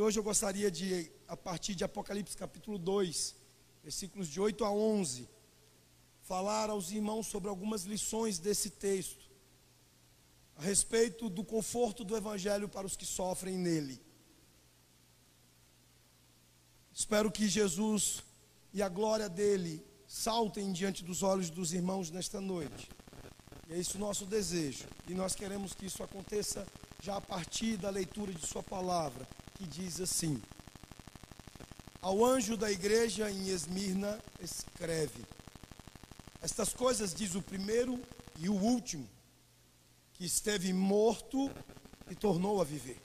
hoje eu gostaria de, a partir de Apocalipse capítulo 2, versículos de 8 a 11, falar aos irmãos sobre algumas lições desse texto, a respeito do conforto do Evangelho para os que sofrem nele. Espero que Jesus e a glória dele saltem diante dos olhos dos irmãos nesta noite. E é esse o nosso desejo. E nós queremos que isso aconteça já a partir da leitura de sua palavra, que diz assim: ao anjo da igreja em Esmirna escreve: estas coisas diz o primeiro e o último, que esteve morto e tornou a viver.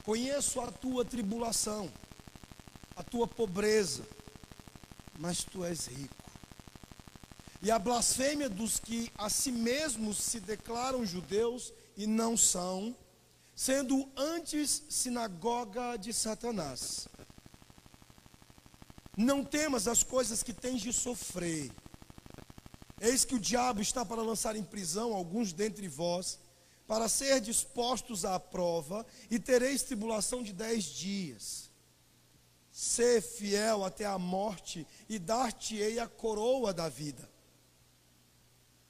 Conheço a tua tribulação, a tua pobreza, mas tu és rico. E a blasfêmia dos que a si mesmos se declaram judeus e não são, sendo antes sinagoga de Satanás. Não temas as coisas que tens de sofrer. Eis que o diabo está para lançar em prisão alguns dentre vós, para ser dispostos à prova, e tereis tribulação de 10 dias. Sê fiel até a morte, e dar-te-ei a coroa da vida.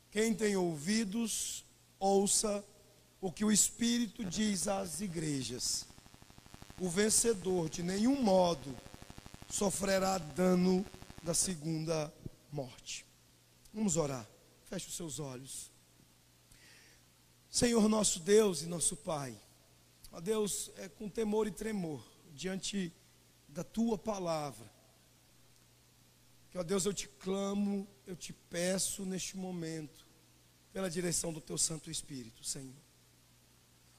Quem tem ouvidos, ouça o que o Espírito diz às igrejas. O vencedor de nenhum modo sofrerá dano da segunda morte. Vamos orar. Feche os seus olhos. Senhor nosso Deus e nosso Pai, ó Deus, é com temor e tremor diante da tua palavra, que ó Deus, eu te clamo, eu te peço neste momento, pela direção do teu Santo Espírito, Senhor.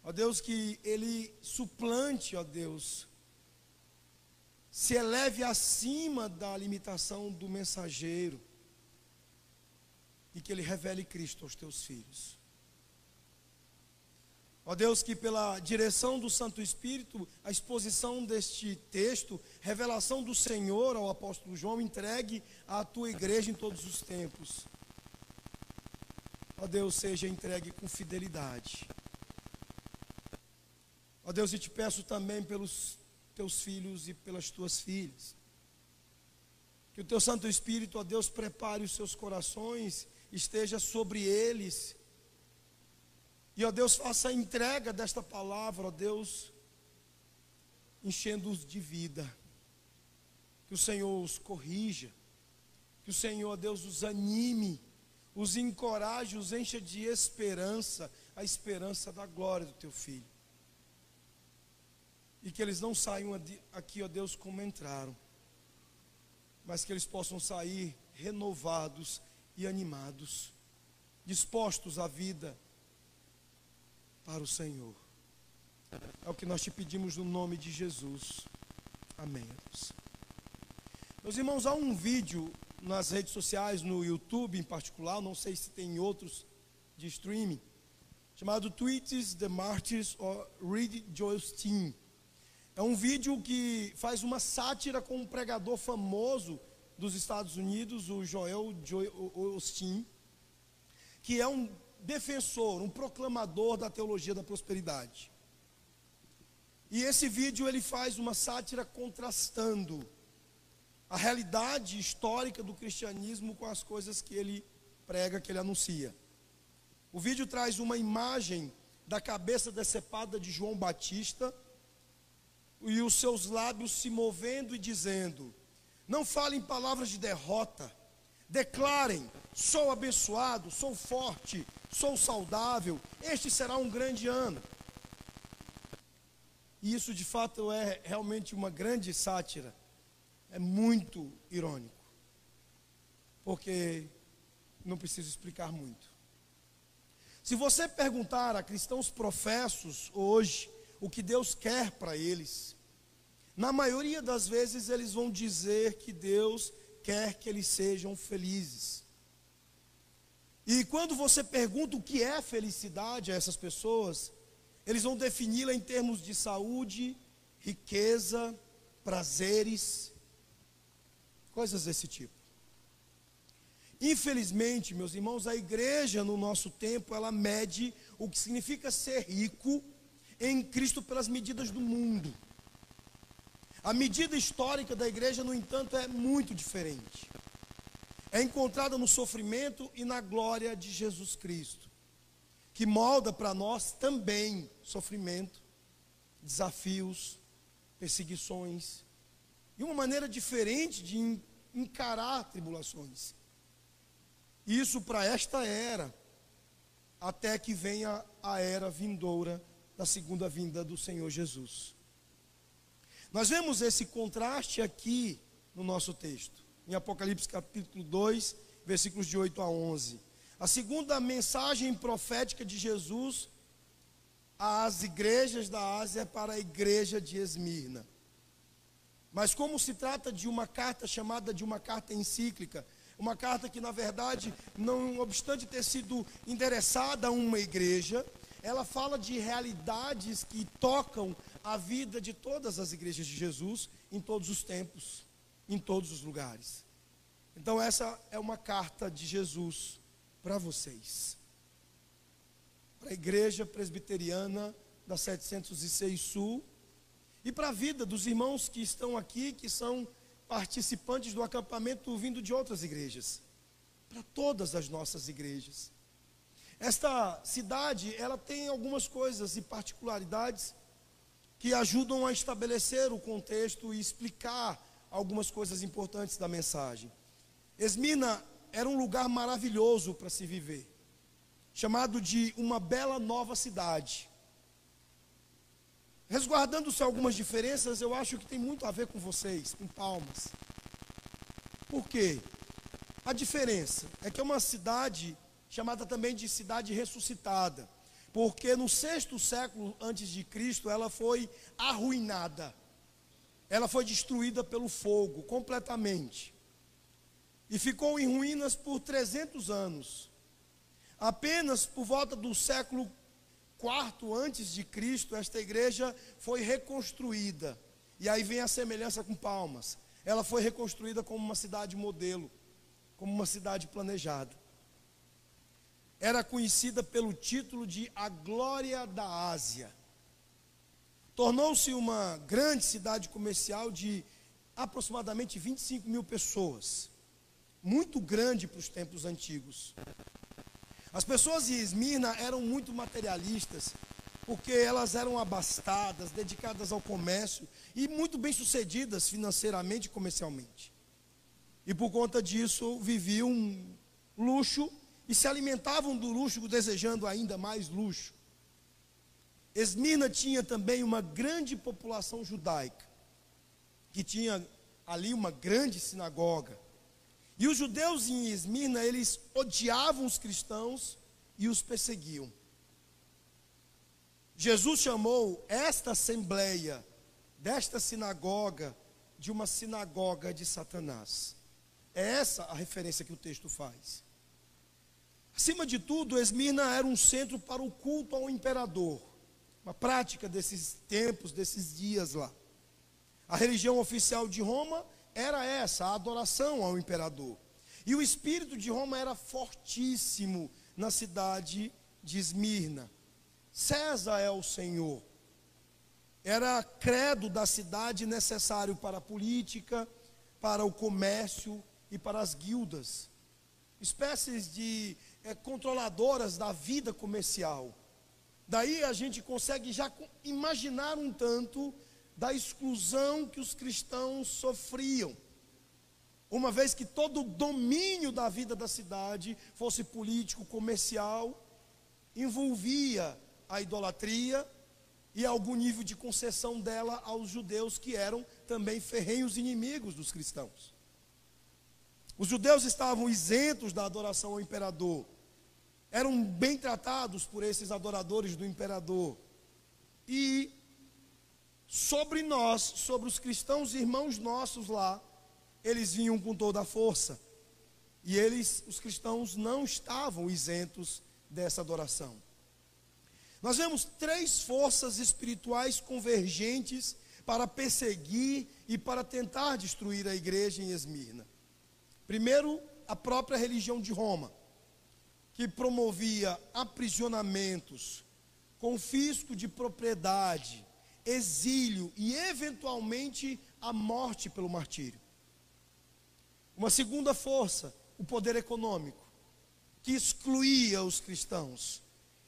Ó Deus, que ele suplante, ó Deus, se eleve acima da limitação do mensageiro, e que ele revele Cristo aos teus filhos. Ó Deus, que pela direção do Santo Espírito, a exposição deste texto, revelação do Senhor ao apóstolo João, entregue à tua igreja em todos os tempos. Ó Deus, seja entregue com fidelidade. Ó Deus, e te peço também pelos teus filhos e pelas tuas filhas, que o teu Santo Espírito, ó Deus, prepare os seus corações, esteja sobre eles, e ó Deus, faça a entrega desta palavra, ó Deus, enchendo-os de vida, que o Senhor os corrija, que o Senhor, ó Deus, os anime, os encoraje, os encha de esperança, a esperança da glória do teu Filho, e que eles não saiam aqui, ó Deus, como entraram, mas que eles possam sair renovados e animados, dispostos à vida para o Senhor. É o que nós te pedimos no nome de Jesus. Amém. Meus irmãos, há um vídeo nas redes sociais, no YouTube em particular, não sei se tem outros de streaming, chamado Tweets the Martyrs or Read Joelstein. É um vídeo que faz uma sátira com um pregador famoso dos Estados Unidos, o Joel Osteen, que é um defensor, um proclamador da teologia da prosperidade. E esse vídeo ele faz uma sátira contrastando a realidade histórica do cristianismo com as coisas que ele prega, que ele anuncia. O vídeo traz uma imagem da cabeça decepada de João Batista e os seus lábios se movendo e dizendo: não falem palavras de derrota, declarem: sou abençoado, sou forte, sou saudável, este será um grande ano. E isso de fato é realmente uma grande sátira, é muito irônico, porque não preciso explicar muito. Se você perguntar a cristãos professos hoje o que Deus quer para eles, na maioria das vezes eles vão dizer que Deus quer que eles sejam felizes. E quando você pergunta o que é felicidade a essas pessoas, eles vão defini-la em termos de saúde, riqueza, prazeres, coisas desse tipo. Infelizmente, meus irmãos, a igreja no nosso tempo, ela mede o que significa ser rico em Cristo pelas medidas do mundo. A medida histórica da igreja, no entanto, é muito diferente. É encontrada no sofrimento e na glória de Jesus Cristo, que molda para nós também sofrimento, desafios, perseguições, e uma maneira diferente de encarar tribulações. Isso para esta era, até que venha a era vindoura da segunda vinda do Senhor Jesus. Nós vemos esse contraste aqui no nosso texto, em Apocalipse capítulo 2, versículos de 8 a 11. A segunda mensagem profética de Jesus às igrejas da Ásia é para a igreja de Esmirna. Mas como se trata de uma carta chamada de uma carta encíclica, uma carta que na verdade, não obstante ter sido endereçada a uma igreja, ela fala de realidades que tocam a vida de todas as igrejas de Jesus, em todos os tempos, em todos os lugares. Então essa é uma carta de Jesus para vocês, para a igreja presbiteriana da 706 Sul, e para a vida dos irmãos que estão aqui, que são participantes do acampamento vindo de outras igrejas, para todas as nossas igrejas. Esta cidade, ela tem algumas coisas e particularidades que ajudam a estabelecer o contexto e explicar algumas coisas importantes da mensagem. Esmirna era um lugar maravilhoso para se viver, chamado de uma bela nova cidade. Resguardando-se algumas diferenças, eu acho que tem muito a ver com vocês, com Palmas. Por quê? A diferença é que é uma cidade chamada também de cidade ressuscitada, porque no 6º século antes de Cristo ela foi arruinada. Ela foi destruída pelo fogo completamente. E ficou em ruínas por 300 anos. Apenas por volta do século IV antes de Cristo, esta igreja foi reconstruída. E aí vem a semelhança com Palmas. Ela foi reconstruída como uma cidade modelo, como uma cidade planejada. Era conhecida pelo título de a Glória da Ásia. Tornou-se uma grande cidade comercial de aproximadamente 25 mil pessoas. Muito grande para os tempos antigos. As pessoas de Esmirna eram muito materialistas, porque elas eram abastadas, dedicadas ao comércio e muito bem-sucedidas financeiramente e comercialmente. E por conta disso viviam luxo e se alimentavam do luxo, desejando ainda mais luxo. Esmirna tinha também uma grande população judaica, que tinha ali uma grande sinagoga. E os judeus em Esmirna, eles odiavam os cristãos e os perseguiam. Jesus chamou esta assembleia, desta sinagoga, de uma sinagoga de Satanás. É essa a referência que o texto faz. Acima de tudo, Esmirna era um centro para o culto ao imperador. Uma prática desses tempos, desses dias lá. A religião oficial de Roma era essa, a adoração ao imperador. E o espírito de Roma era fortíssimo na cidade de Esmirna. César é o Senhor. Era credo da cidade necessário para a política, para o comércio e para as guildas. Espécies de controladoras da vida comercial. Daí a gente consegue já imaginar um tanto da exclusão que os cristãos sofriam, uma vez que todo o domínio da vida da cidade, fosse político, comercial, envolvia a idolatria e algum nível de concessão dela aos judeus, que eram também ferrenhos inimigos dos cristãos. Os judeus estavam isentos da adoração ao imperador, eram bem tratados por esses adoradores do imperador, e sobre nós, sobre os cristãos irmãos nossos lá, eles vinham com toda a força. E os cristãos não estavam isentos dessa adoração. Nós vemos 3 forças espirituais convergentes para perseguir e para tentar destruir a igreja em Esmirna. Primeiro, a própria religião de Roma, que promovia aprisionamentos, confisco de propriedade, exílio e eventualmente a morte pelo martírio. Uma segunda força, o poder econômico, que excluía os cristãos.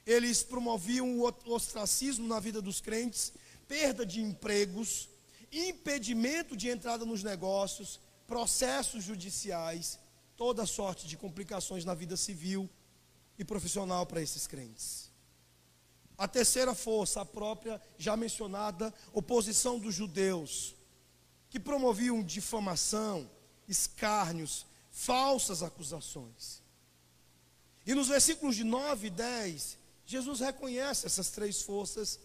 Eles promoviam o ostracismo na vida dos crentes, perda de empregos, impedimento de entrada nos negócios, processos judiciais, toda sorte de complicações na vida civil e profissional para esses crentes. A terceira força, a própria, já mencionada, oposição dos judeus, que promoviam difamação, escárnios, falsas acusações. E nos versículos de 9 e 10, Jesus reconhece essas três forças,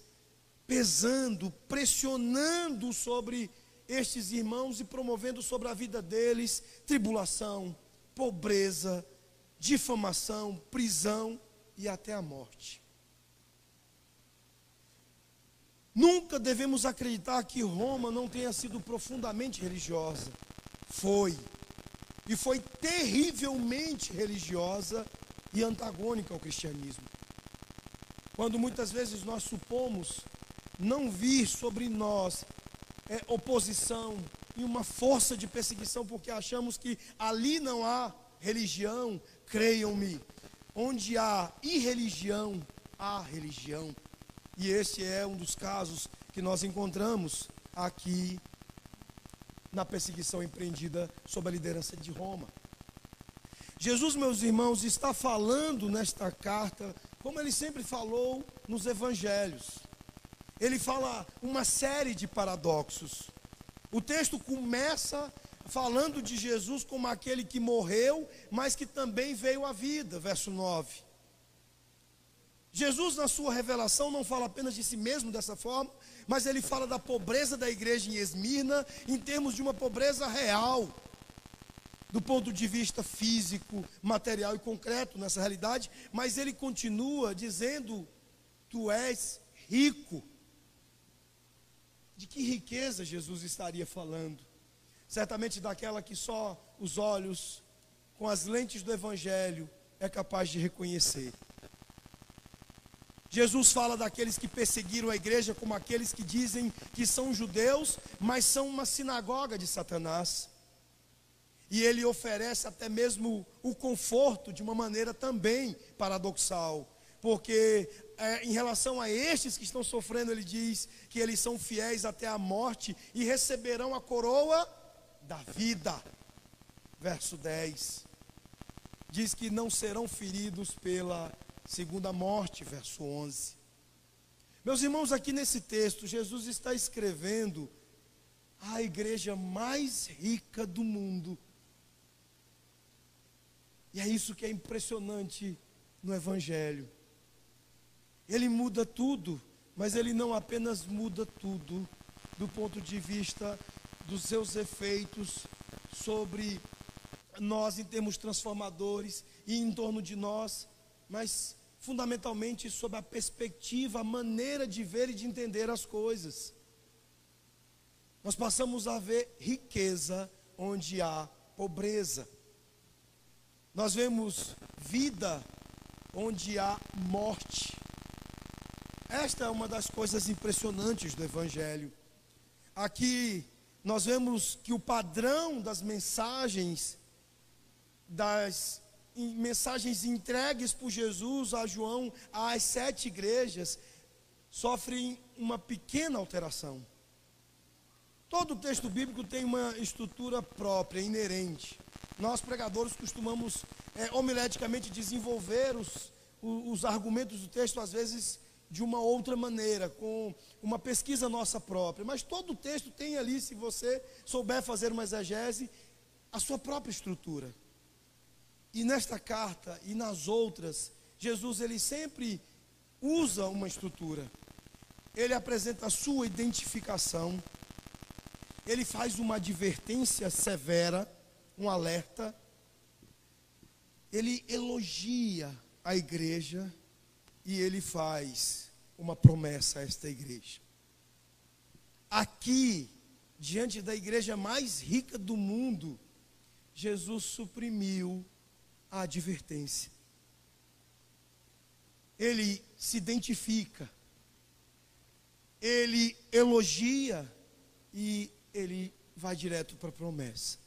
pesando, pressionando sobre estes irmãos e promovendo sobre a vida deles tribulação, pobreza, difamação, prisão e até a morte. Nunca devemos acreditar que Roma não tenha sido profundamente religiosa. Foi. E foi terrivelmente religiosa e antagônica ao cristianismo. Quando muitas vezes nós supomos não vir sobre nós oposição e uma força de perseguição, porque achamos que ali não há religião, creiam-me, onde há irreligião, há religião. E esse é um dos casos que nós encontramos aqui na perseguição empreendida sob a liderança de Roma. Jesus, meus irmãos, está falando nesta carta, como ele sempre falou nos evangelhos. Ele fala uma série de paradoxos. O texto começa falando de Jesus como aquele que morreu, mas que também veio à vida, verso 9. Jesus, na sua revelação, não fala apenas de si mesmo dessa forma, mas ele fala da pobreza da igreja em Esmirna, em termos de uma pobreza real, do ponto de vista físico, material e concreto nessa realidade, mas ele continua dizendo: tu és rico. De que riqueza Jesus estaria falando? Certamente daquela que só os olhos, com as lentes do Evangelho, é capaz de reconhecer. Jesus fala daqueles que perseguiram a igreja como aqueles que dizem que são judeus, mas são uma sinagoga de Satanás. E ele oferece até mesmo o conforto de uma maneira também paradoxal. Porque em relação a estes que estão sofrendo, ele diz que eles são fiéis até a morte e receberão a coroa da vida. Verso 10. Diz que não serão feridos pela segunda morte, verso 11. Meus irmãos, aqui nesse texto, Jesus está escrevendo a igreja mais rica do mundo. E é isso que é impressionante no Evangelho. Ele muda tudo, mas ele não apenas muda tudo do ponto de vista dos seus efeitos sobre nós em termos transformadores e em torno de nós, mas fundamentalmente sob a perspectiva, a maneira de ver e de entender as coisas. Nós passamos a ver riqueza onde há pobreza. Nós vemos vida onde há morte. Esta é uma das coisas impressionantes do Evangelho. Aqui nós vemos que o padrão das mensagens entregues por Jesus a João às 7 igrejas sofrem uma pequena alteração. Todo o texto bíblico tem uma estrutura própria, inerente. Nós pregadores costumamos homileticamente desenvolver os argumentos do texto às vezes de uma outra maneira, com uma pesquisa nossa própria, mas todo o texto tem ali, se você souber fazer uma exegese, a sua própria estrutura. E nesta carta e nas outras, Jesus ele sempre usa uma estrutura. Ele apresenta a sua identificação, ele faz uma advertência severa, um alerta, ele elogia a igreja e ele faz uma promessa a esta igreja. Aqui, diante da igreja mais rica do mundo, Jesus suprimiu a advertência. Ele se identifica, ele elogia e ele vai direto para a promessa.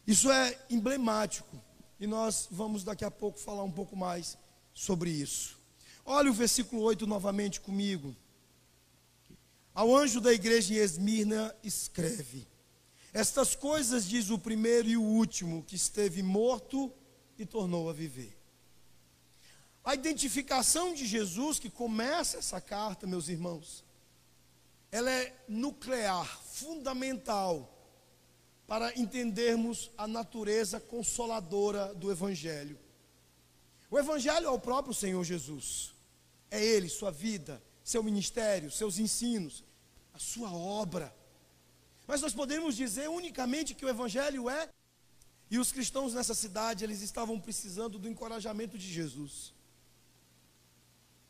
Isso é emblemático, e nós vamos daqui a pouco falar um pouco mais sobre isso. Olha o versículo 8 novamente comigo. Ao anjo da igreja em Esmirna escreve: estas coisas diz o primeiro e o último, que esteve morto e tornou a viver. A identificação de Jesus, que começa essa carta, meus irmãos, ela é nuclear, fundamental, para entendermos a natureza consoladora do Evangelho. O Evangelho é o próprio Senhor Jesus. É Ele, sua vida, seu ministério, seus ensinos, a sua obra. Mas nós podemos dizer unicamente que o Evangelho é, e os cristãos nessa cidade, eles estavam precisando do encorajamento de Jesus.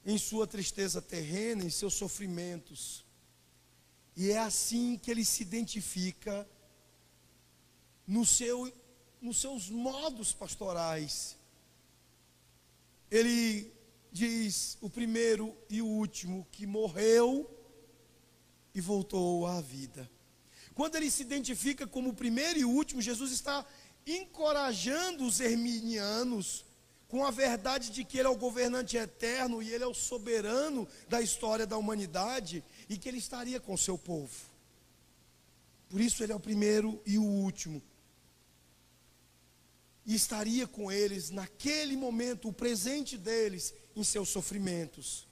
Em sua tristeza terrena, em seus sofrimentos. E é assim que ele se identifica nos seus modos pastorais. Ele diz o primeiro e o último, que morreu e voltou à vida. Quando ele se identifica como o primeiro e o último, Jesus está encorajando os herminianos com a verdade de que ele é o governante eterno e ele é o soberano da história da humanidade e que ele estaria com o seu povo. Por isso ele é o primeiro e o último. E estaria com eles naquele momento, o presente deles em seus sofrimentos.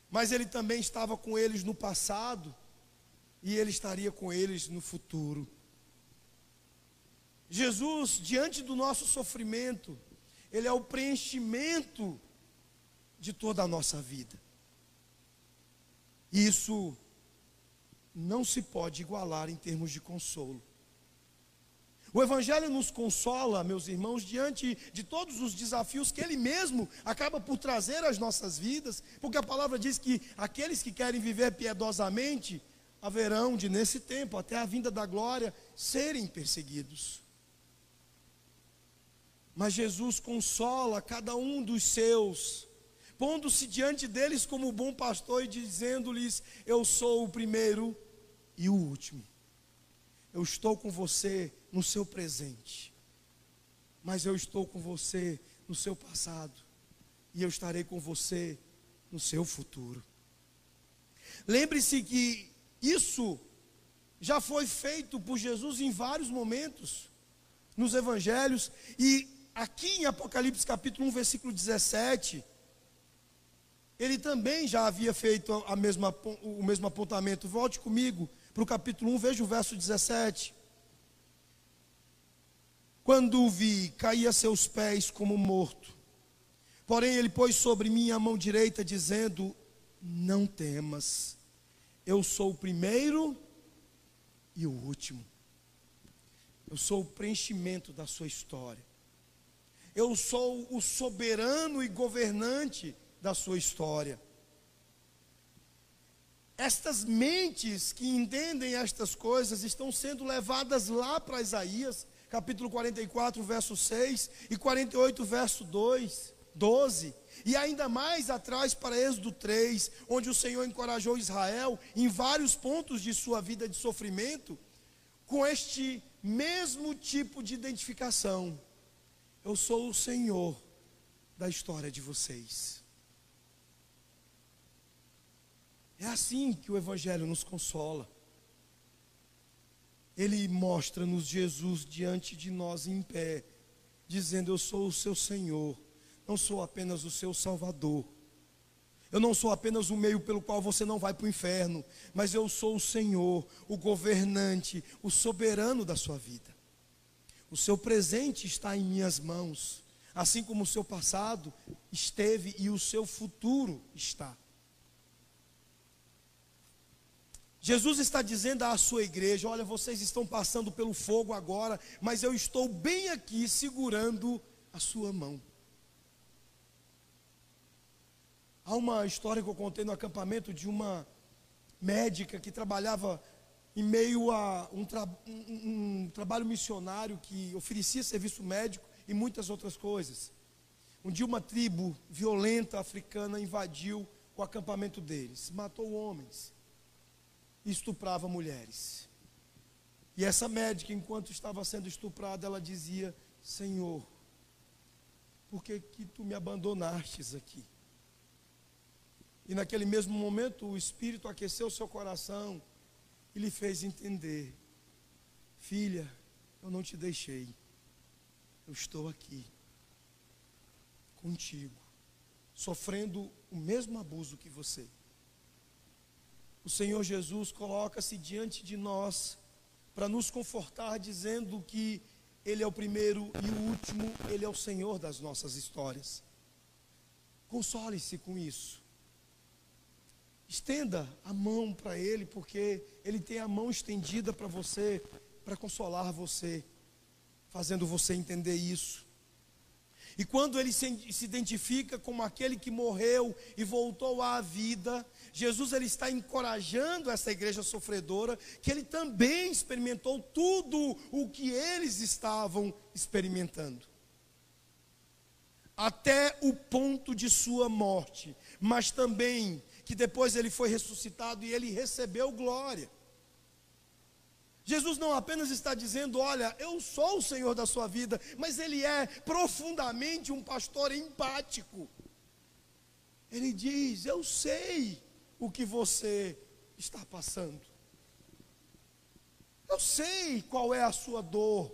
Mas ele também estava com eles no passado e ele estaria com eles no futuro. Jesus, diante do nosso sofrimento, ele é o preenchimento de toda a nossa vida. Isso não se pode igualar em termos de consolo. O Evangelho nos consola, meus irmãos, diante de todos os desafios que Ele mesmo acaba por trazer às nossas vidas, porque a palavra diz que aqueles que querem viver piedosamente haverão de, nesse tempo, até a vinda da glória, serem perseguidos. Mas Jesus consola cada um dos seus, pondo-se diante deles como bom pastor e dizendo-lhes: eu sou o primeiro e o último. Eu estou com você no seu presente, mas eu estou com você no seu passado, e eu estarei com você no seu futuro. Lembre-se que isso já foi feito por Jesus em vários momentos, nos evangelhos, e aqui em Apocalipse capítulo 1, versículo 17, ele também já havia feito o mesmo apontamento. Volte comigo para o capítulo 1, veja o verso 17. Quando o vi, caí a seus pés como morto. Porém ele pôs sobre mim a mão direita, dizendo: não temas, eu sou o primeiro e o último. Eu sou o preenchimento da sua história. Eu sou o soberano e governante da sua história. Estas mentes que entendem estas coisas estão sendo levadas lá para Isaías, capítulo 44, verso 6, e 48, verso 12, e ainda mais atrás para Êxodo 3, onde o Senhor encorajou Israel em vários pontos de sua vida de sofrimento, com este mesmo tipo de identificação. Eu sou o Senhor da história de vocês. É assim que o Evangelho nos consola. Ele mostra-nos Jesus diante de nós em pé, dizendo: eu sou o seu Senhor, não sou apenas o seu Salvador. Eu não sou apenas o meio pelo qual você não vai para o inferno, mas eu sou o Senhor, o governante, o soberano da sua vida. O seu presente está em minhas mãos, assim como o seu passado esteve e o seu futuro está. Jesus está dizendo à sua igreja: olha, vocês estão passando pelo fogo agora, mas eu estou bem aqui segurando a sua mão. Há uma história que eu contei no acampamento de uma médica que trabalhava em meio a um trabalho missionário que oferecia serviço médico e muitas outras coisas. Um dia uma tribo violenta africana invadiu o acampamento deles, matou homens, estuprava mulheres. E essa médica, enquanto estava sendo estuprada, ela dizia: Senhor, por que tu me abandonastes aqui? E naquele mesmo momento o Espírito aqueceu seu coração e lhe fez entender: filha, eu não te deixei, eu estou aqui contigo, sofrendo o mesmo abuso que você. O Senhor Jesus coloca-se diante de nós para nos confortar, dizendo que Ele é o primeiro e o último, Ele é o Senhor das nossas histórias. Console-se com isso. Estenda a mão para Ele, porque Ele tem a mão estendida para você, para consolar você, fazendo você entender isso. E quando Ele se identifica como aquele que morreu e voltou à vida, Jesus ele está encorajando essa igreja sofredora, que Ele também experimentou tudo o que eles estavam experimentando, até o ponto de sua morte, mas também que depois Ele foi ressuscitado e Ele recebeu glória. Jesus não apenas está dizendo: olha, eu sou o Senhor da sua vida, mas Ele é profundamente um pastor empático. Ele diz: eu sei o que você está passando, eu sei qual é a sua dor.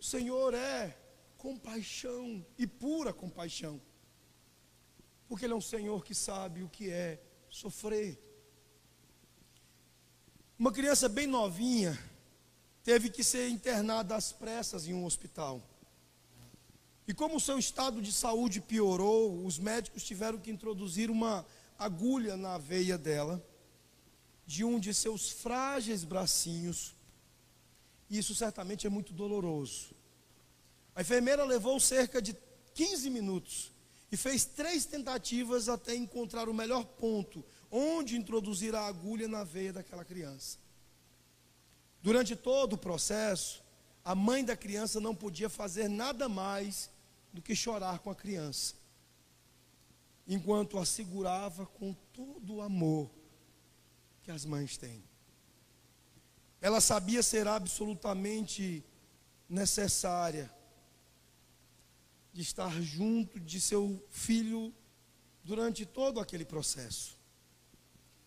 O Senhor é compaixão e pura compaixão, porque Ele é um Senhor que sabe o que é sofrer. Uma criança bem novinha teve que ser internada às pressas em um hospital. E como o seu estado de saúde piorou, os médicos tiveram que introduzir uma agulha na veia dela, de um de seus frágeis bracinhos. E isso certamente é muito doloroso. A enfermeira levou cerca de 15 minutos e fez 3 tentativas até encontrar o melhor ponto onde introduzir a agulha na veia daquela criança. Durante todo o processo, a mãe da criança não podia fazer nada mais do que chorar com a criança, enquanto a segurava com todo o amor que as mães têm. Ela sabia ser absolutamente necessária de estar junto de seu filho durante todo aquele processo.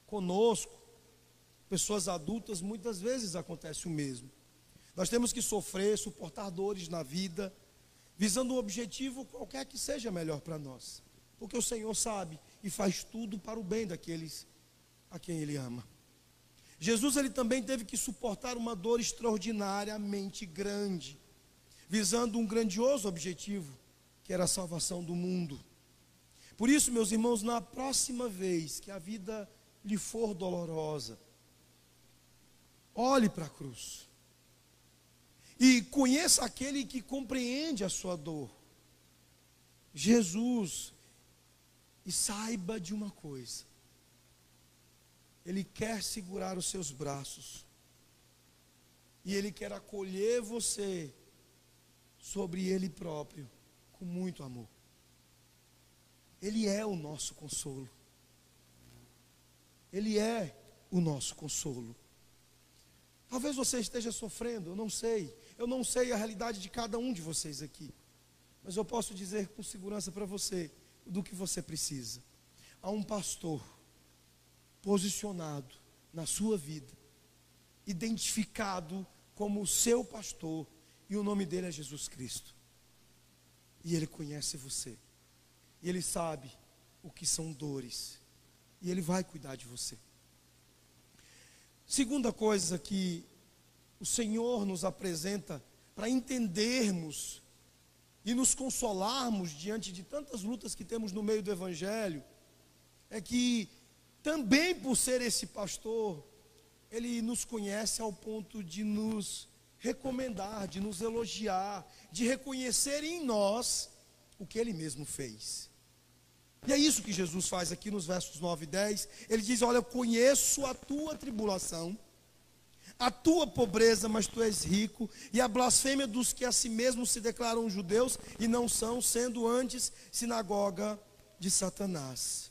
Conosco, pessoas adultas, muitas vezes acontece o mesmo. Nós temos que sofrer, suportar dores na vida, visando um objetivo qualquer que seja melhor para nós, porque o Senhor sabe e faz tudo para o bem daqueles a quem Ele ama. Jesus ele também teve que suportar uma dor extraordinariamente grande, visando um grandioso objetivo, que era a salvação do mundo. Por isso, meus irmãos, na próxima vez que a vida lhe for dolorosa, olhe para a cruz e conheça aquele que compreende a sua dor, Jesus, e saiba de uma coisa: Ele quer segurar os seus braços e Ele quer acolher você sobre Ele próprio com muito amor. Ele é o nosso consolo. Ele é o nosso consolo. Talvez você esteja sofrendo, eu não sei. Eu não sei a realidade de cada um de vocês aqui. Mas eu posso dizer com segurança para você do que você precisa. Há um pastor posicionado na sua vida, identificado como o seu pastor, e o nome dele é Jesus Cristo. E Ele conhece você. E Ele sabe o que são dores. E Ele vai cuidar de você. Segunda coisa que o Senhor nos apresenta para entendermos e nos consolarmos diante de tantas lutas que temos no meio do Evangelho, é que também por ser esse pastor, Ele nos conhece ao ponto de nos recomendar, de nos elogiar, de reconhecer em nós o que Ele mesmo fez. E é isso que Jesus faz aqui nos versos 9 e 10. Ele diz: olha, eu conheço a tua tribulação, a tua pobreza, mas tu és rico, e a blasfêmia dos que a si mesmos se declaram judeus e não são, sendo antes sinagoga de Satanás.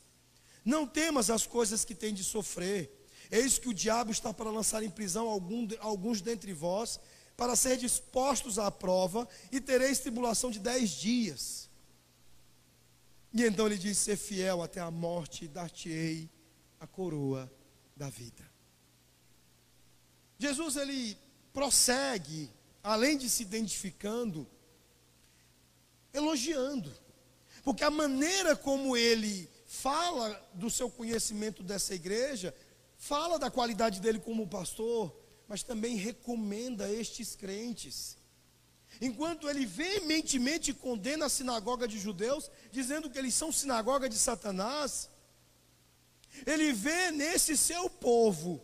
Não temas as coisas que tem de sofrer. Eis que o diabo está para lançar em prisão alguns dentre vós, para ser dispostos à prova, e tereis tribulação de 10 dias. E então ele diz: ser fiel até a morte, e dar-te-ei a coroa da vida. Jesus, ele prossegue, além de se identificando, elogiando, porque a maneira como ele fala do seu conhecimento dessa igreja, fala da qualidade dele como pastor, mas também recomenda estes crentes. Enquanto ele veementemente condena a sinagoga de judeus, dizendo que eles são sinagoga de Satanás, ele vê nesse seu povo,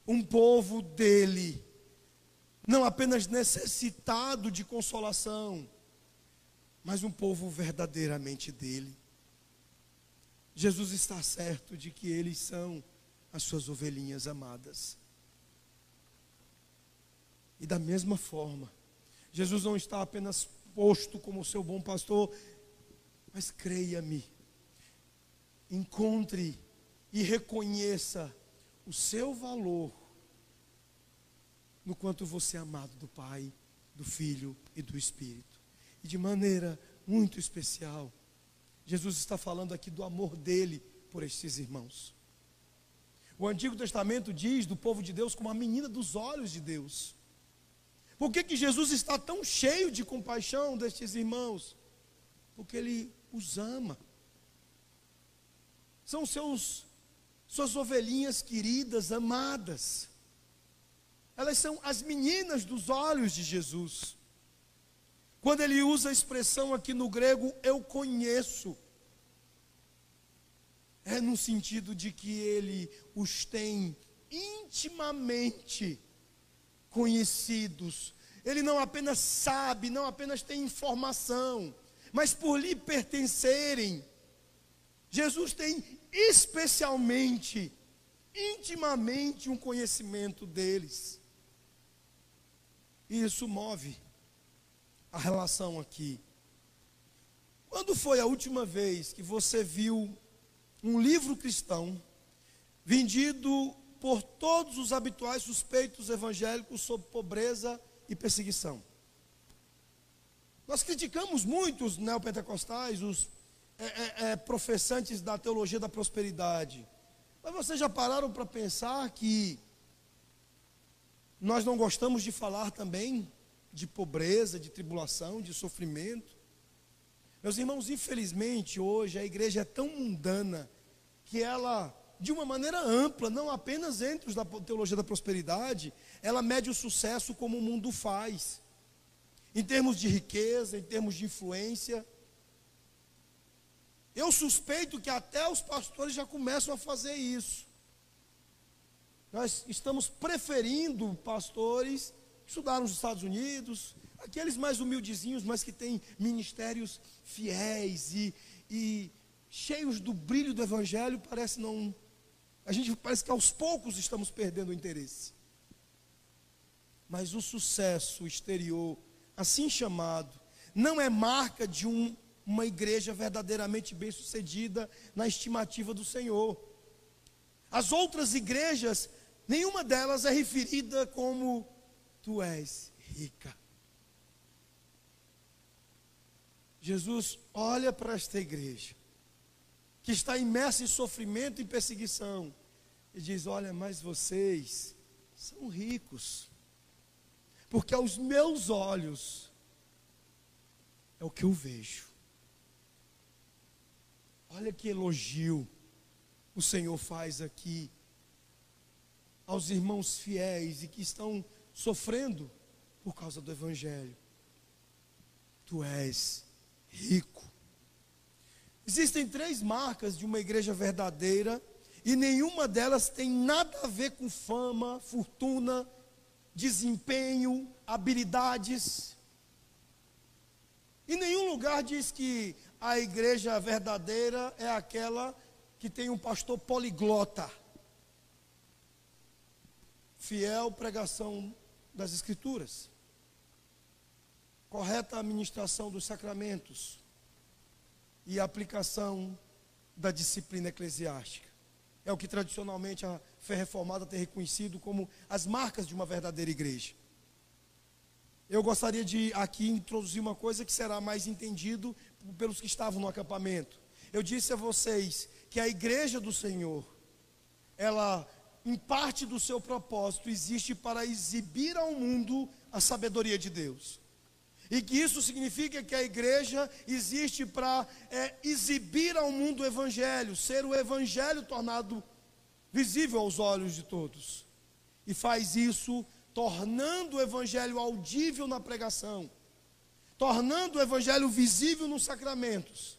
um povo dele, não apenas necessitado de consolação, mas um povo verdadeiramente dele. Jesus está certo de que eles são as suas ovelhinhas amadas. E da mesma forma, Jesus não está apenas posto como seu bom pastor, mas creia-me, encontre e reconheça o seu valor no quanto você é amado do Pai, do Filho e do Espírito. E de maneira muito especial, Jesus está falando aqui do amor dele por estes irmãos. O Antigo Testamento diz do povo de Deus como a menina dos olhos de Deus. Por que Jesus está tão cheio de compaixão destes irmãos? Porque ele os ama. São suas ovelhinhas queridas, amadas. Elas são as meninas dos olhos de Jesus. Quando ele usa a expressão aqui no grego, eu conheço, é no sentido de que ele os tem intimamente conhecidos. Ele não apenas sabe, não apenas tem informação, mas por lhe pertencerem, Jesus tem especialmente, intimamente um conhecimento deles. E isso move a relação aqui. Quando foi a última vez que você viu um livro cristão vendido por todos os habituais suspeitos evangélicos sobre pobreza e perseguição? Nós criticamos muito os neopentecostais, os professantes da teologia da prosperidade. Mas vocês já pararam para pensar que nós não gostamos de falar também de pobreza, de tribulação, de sofrimento? Meus irmãos, infelizmente hoje a igreja é tão mundana que ela, de uma maneira ampla, não apenas entre os da teologia da prosperidade, ela mede o sucesso como o mundo faz, em termos de riqueza, em termos de influência. Eu suspeito que até os pastores já começam a fazer isso. Nós estamos preferindo pastores que estudaram nos Estados Unidos, aqueles mais humildezinhos, mas que têm ministérios fiéis e cheios do brilho do evangelho. Parece que aos poucos estamos perdendo o interesse. Mas o sucesso exterior, assim chamado, não é marca de uma igreja verdadeiramente bem-sucedida na estimativa do Senhor. As outras igrejas, nenhuma delas é referida como: tu és rica. Jesus olha para esta igreja, que está imersa em sofrimento e perseguição, e diz: olha, mas vocês são ricos, porque aos meus olhos é o que eu vejo. Olha que elogio o Senhor faz aqui aos irmãos fiéis e que estão sofrendo por causa do evangelho. Tu és rico. Existem 3 marcas de uma igreja verdadeira e nenhuma delas tem nada a ver com fama, fortuna, desempenho, habilidades. Em nenhum lugar diz que a igreja verdadeira é aquela que tem um pastor poliglota, fiel pregação das Escrituras, correta administração dos sacramentos e aplicação da disciplina eclesiástica. É o que tradicionalmente a fé reformada tem reconhecido como as marcas de uma verdadeira igreja. Eu gostaria de aqui introduzir uma coisa que será mais entendido pelos que estavam no acampamento. Eu disse a vocês que a igreja do Senhor, ela, em parte do seu propósito, existe para exibir ao mundo a sabedoria de Deus. E que isso significa que a igreja existe para exibir ao mundo o evangelho, ser o evangelho tornado visível aos olhos de todos. E faz isso tornando o evangelho audível na pregação, tornando o evangelho visível nos sacramentos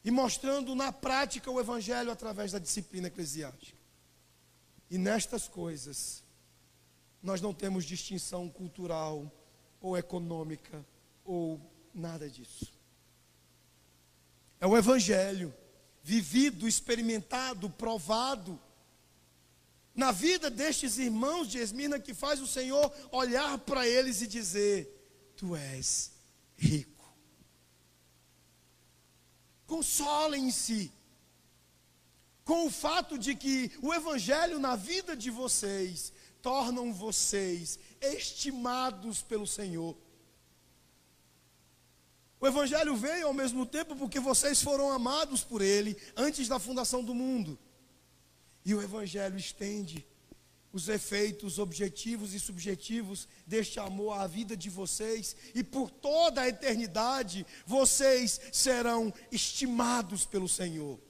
e mostrando na prática o evangelho através da disciplina eclesiástica. E nestas coisas nós não temos distinção cultural ou econômica ou nada disso. É o evangelho vivido, experimentado, provado na vida destes irmãos de Esmirna, que faz o Senhor olhar para eles e dizer: tu és rico. Consolem-se com o fato de que o evangelho na vida de vocês tornam vocês estimados pelo Senhor. O evangelho veio ao mesmo tempo porque vocês foram amados por Ele antes da fundação do mundo. E o evangelho estende os efeitos objetivos e subjetivos deste amor à vida de vocês, e por toda a eternidade vocês serão estimados pelo Senhor.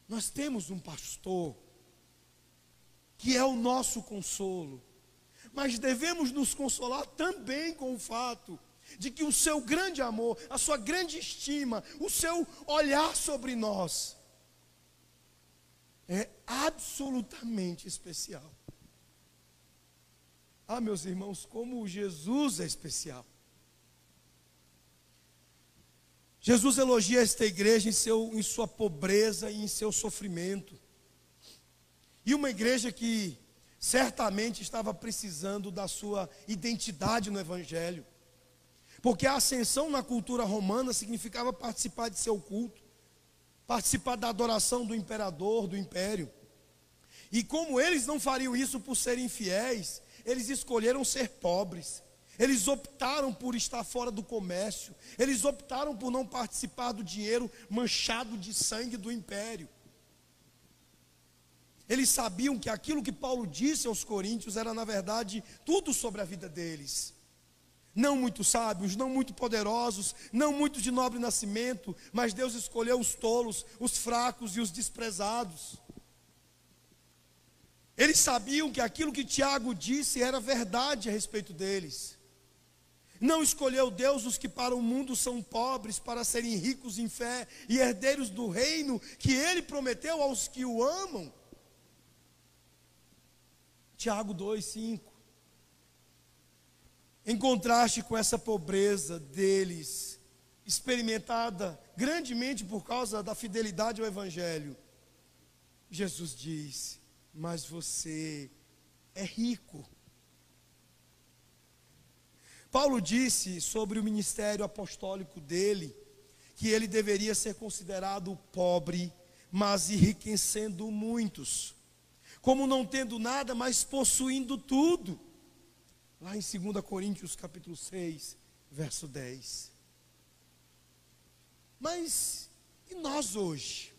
Nós temos um pastor que é o nosso consolo, mas devemos nos consolar também com o fato de que o seu grande amor, a sua grande estima, o seu olhar sobre nós é absolutamente especial. Ah, meus irmãos, como Jesus é especial. Jesus elogia esta igreja em sua pobreza e em seu sofrimento. E uma igreja que certamente estava precisando da sua identidade no evangelho. Porque a ascensão na cultura romana significava participar de seu culto, participar da adoração do imperador, do império. E como eles não fariam isso por serem fiéis, eles escolheram ser pobres. Eles optaram por estar fora do comércio. Eles optaram por não participar do dinheiro manchado de sangue do império. Eles sabiam que aquilo que Paulo disse aos coríntios era, na verdade, tudo sobre a vida deles. Não muito sábios, não muito poderosos, não muito de nobre nascimento, mas Deus escolheu os tolos, os fracos e os desprezados. Eles sabiam que aquilo que Tiago disse era verdade a respeito deles. Não escolheu Deus os que para o mundo são pobres, para serem ricos em fé e herdeiros do reino que Ele prometeu aos que o amam. Tiago 2:5. Em contraste com essa pobreza deles, experimentada grandemente por causa da fidelidade ao evangelho, Jesus diz: mas você é rico. Paulo disse sobre o ministério apostólico dele, que ele deveria ser considerado pobre, mas enriquecendo muitos, como não tendo nada, mas possuindo tudo. Lá em 2 Coríntios capítulo 6, verso 10. Mas e nós hoje?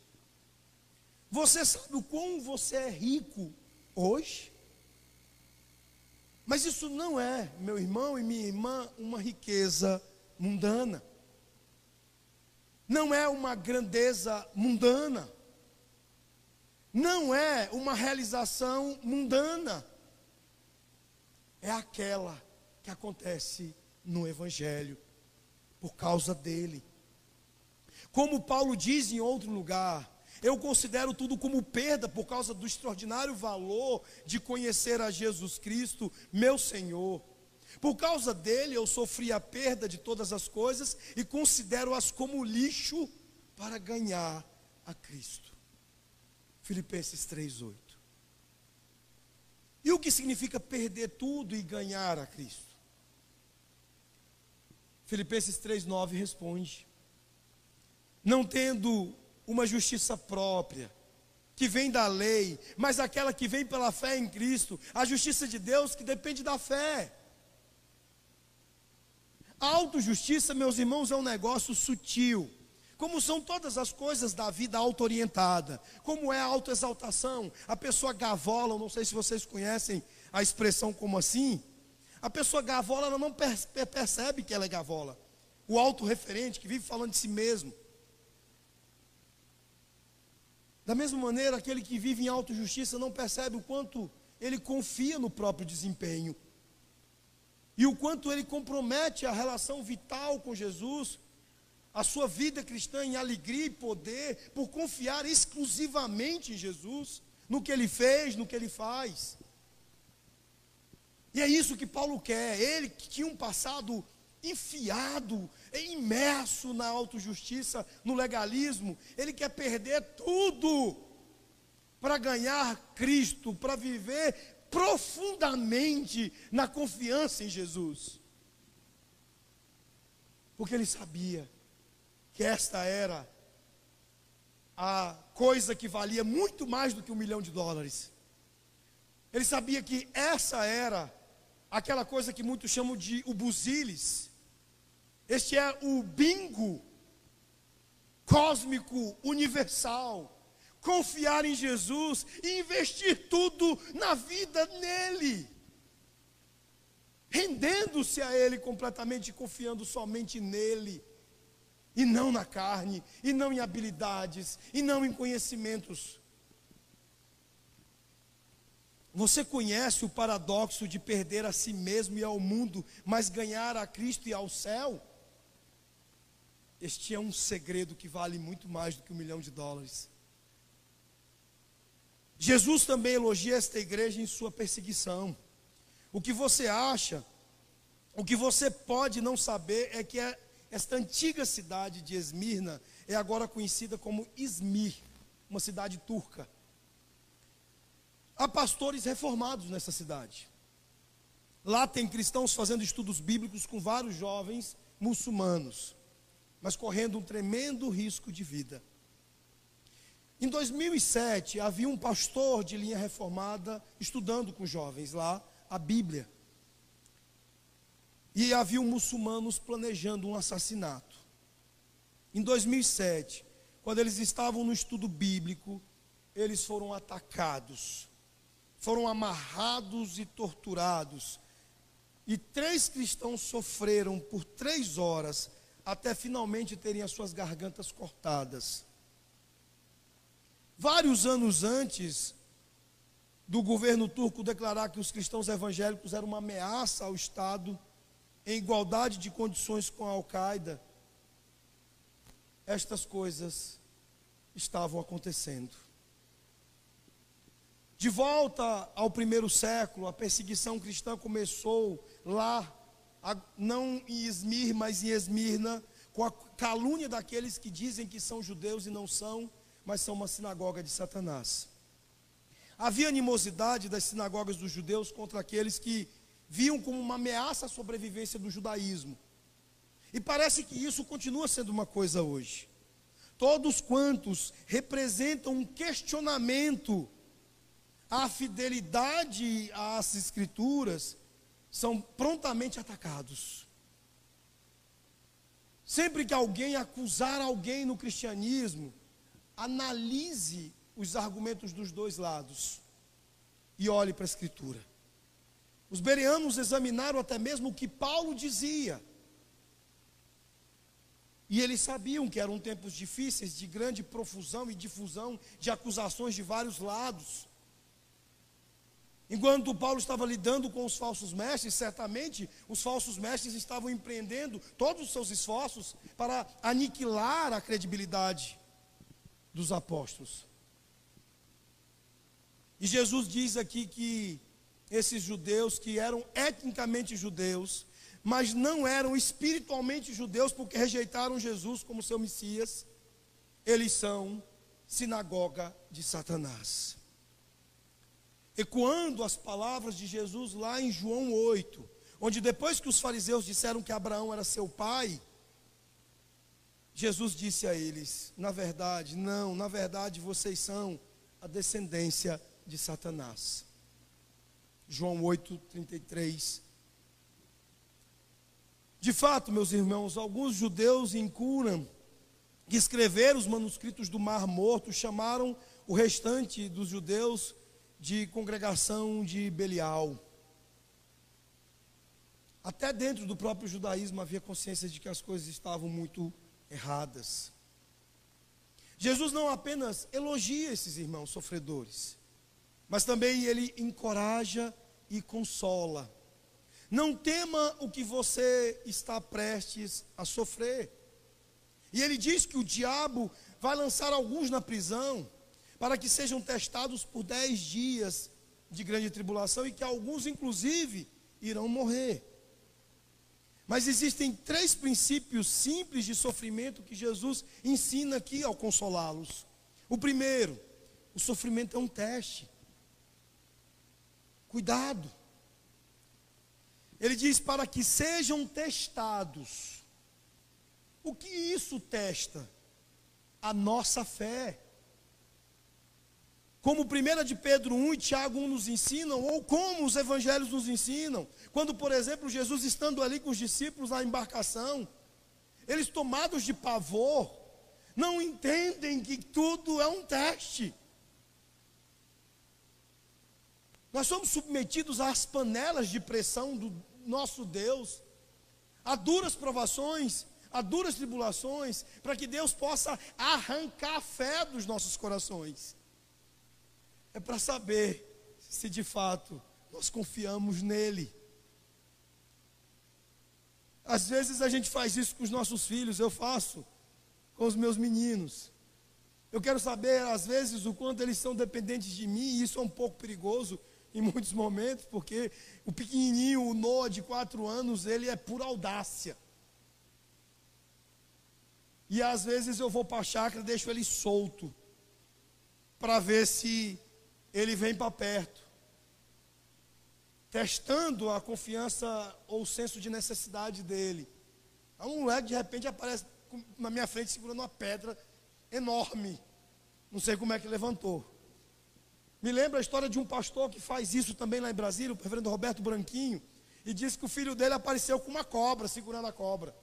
Você sabe o quão você é rico hoje? Mas isso não é, meu irmão e minha irmã, uma riqueza mundana. Não é uma grandeza mundana. Não é uma realização mundana. É aquela que acontece no evangelho, por causa dele. Como Paulo diz em outro lugar: eu considero tudo como perda por causa do extraordinário valor de conhecer a Jesus Cristo, meu Senhor. Por causa dele eu sofri a perda de todas as coisas e considero-as como lixo para ganhar a Cristo. Filipenses 3:8. E o que significa perder tudo e ganhar a Cristo? Filipenses 3:9 responde: não tendo uma justiça própria, que vem da lei, mas aquela que vem pela fé em Cristo, a justiça de Deus que depende da fé. A autojustiça, meus irmãos, é um negócio sutil, como são todas as coisas da vida auto-orientada, como é a autoexaltação, a pessoa gavola, não sei se vocês conhecem a expressão como assim, a pessoa gavola, ela não percebe que ela é gavola, o autorreferente que vive falando de si mesmo. Da mesma maneira, aquele que vive em autojustiça não percebe o quanto ele confia no próprio desempenho e o quanto ele compromete a relação vital com Jesus, a sua vida cristã em alegria e poder, por confiar exclusivamente em Jesus, no que ele fez, no que ele faz. E é isso que Paulo quer. Ele que tinha um passado enfiado, imerso na autojustiça, no legalismo, ele quer perder tudo para ganhar Cristo, para viver profundamente na confiança em Jesus. Porque ele sabia que esta era a coisa que valia muito mais do que $1 milhão. Ele sabia que essa era aquela coisa que muitos chamam de o buzilis. Este é o bingo cósmico, universal. Confiar em Jesus e investir tudo na vida nele. Rendendo-se a Ele completamente, confiando somente nele. E não na carne, e não em habilidades, e não em conhecimentos. Você conhece o paradoxo de perder a si mesmo e ao mundo, mas ganhar a Cristo e ao céu? Este é um segredo que vale muito mais do que $1 milhão. Jesus também elogia esta igreja em sua perseguição. O que você acha, o que você pode não saber é que esta antiga cidade de Esmirna é agora conhecida como Izmir, uma cidade turca. Há pastores reformados nessa cidade. Lá tem cristãos fazendo estudos bíblicos com vários jovens muçulmanos, mas correndo um tremendo risco de vida. Em 2007, havia um pastor de linha reformada estudando com jovens lá a Bíblia. E havia muçulmanos planejando um assassinato. Em 2007, quando eles estavam no estudo bíblico, eles foram atacados, foram amarrados e torturados. E 3 cristãos sofreram por 3 horas, até finalmente terem as suas gargantas cortadas. Vários anos antes do governo turco declarar que os cristãos evangélicos eram uma ameaça ao Estado, em igualdade de condições com a Al-Qaeda, estas coisas estavam acontecendo. De volta ao primeiro século, a perseguição cristã começou lá, não em Izmir, mas em Esmirna, com a calúnia daqueles que dizem que são judeus e não são, mas são uma sinagoga de Satanás. Havia animosidade das sinagogas dos judeus contra aqueles que viam como uma ameaça à sobrevivência do judaísmo. E parece que isso continua sendo uma coisa hoje. Todos quantos representam um questionamento à fidelidade às Escrituras são prontamente atacados. Sempre que alguém acusar alguém no cristianismo, analise os argumentos dos dois lados e olhe para a Escritura. Os bereanos examinaram até mesmo o que Paulo dizia. E eles sabiam que eram tempos difíceis, de grande profusão e difusão de acusações de vários lados. Enquanto Paulo estava lidando com os falsos mestres, certamente os falsos mestres estavam empreendendo todos os seus esforços para aniquilar a credibilidade dos apóstolos. E Jesus diz aqui que esses judeus que eram etnicamente judeus, mas não eram espiritualmente judeus porque rejeitaram Jesus como seu Messias, eles são sinagoga de Satanás. Ecoando as palavras de Jesus lá em João 8, onde depois que os fariseus disseram que Abraão era seu pai, Jesus disse a eles: na verdade vocês são a descendência de Satanás. João 8:33. De fato, meus irmãos, alguns judeus em Qumran, que escreveram os manuscritos do Mar Morto, chamaram o restante dos judeus de congregação de Belial. Até dentro do próprio judaísmo havia consciência de que as coisas estavam muito erradas. Jesus não apenas elogia esses irmãos sofredores, mas também ele encoraja e consola. Não tema o que você está prestes a sofrer. E ele diz que o diabo vai lançar alguns na prisão, para que sejam testados por 10 dias de grande tribulação, e que alguns, inclusive, irão morrer. Mas existem 3 princípios simples de sofrimento que Jesus ensina aqui ao consolá-los. O primeiro, o sofrimento é um teste. Cuidado. Ele diz para que sejam testados. O que isso testa? A nossa fé. Como 1 de Pedro 1 e Tiago 1 nos ensinam, ou como os evangelhos nos ensinam. Quando, por exemplo, Jesus estando ali com os discípulos na embarcação, eles tomados de pavor, não entendem que tudo é um teste. Nós somos submetidos às panelas de pressão do nosso Deus, a duras provações, a duras tribulações, para que Deus possa arrancar a fé dos nossos corações. É para saber se de fato nós confiamos nele. Às vezes a gente faz isso com os nossos filhos, eu faço com os meus meninos. Eu quero saber, às vezes, o quanto eles são dependentes de mim, e isso é um pouco perigoso em muitos momentos, porque o pequenininho, o Noah de 4 anos, ele é pura audácia. E às vezes eu vou para a chácara e deixo ele solto, para ver se ele vem para perto, testando a confiança ou o senso de necessidade dele. Aí um moleque de repente aparece na minha frente segurando uma pedra enorme, não sei como é que levantou. Me lembra a história de um pastor que faz isso também lá em Brasília, o reverendo Roberto Branquinho, e disse que o filho dele apareceu com uma cobra, segurando a cobra.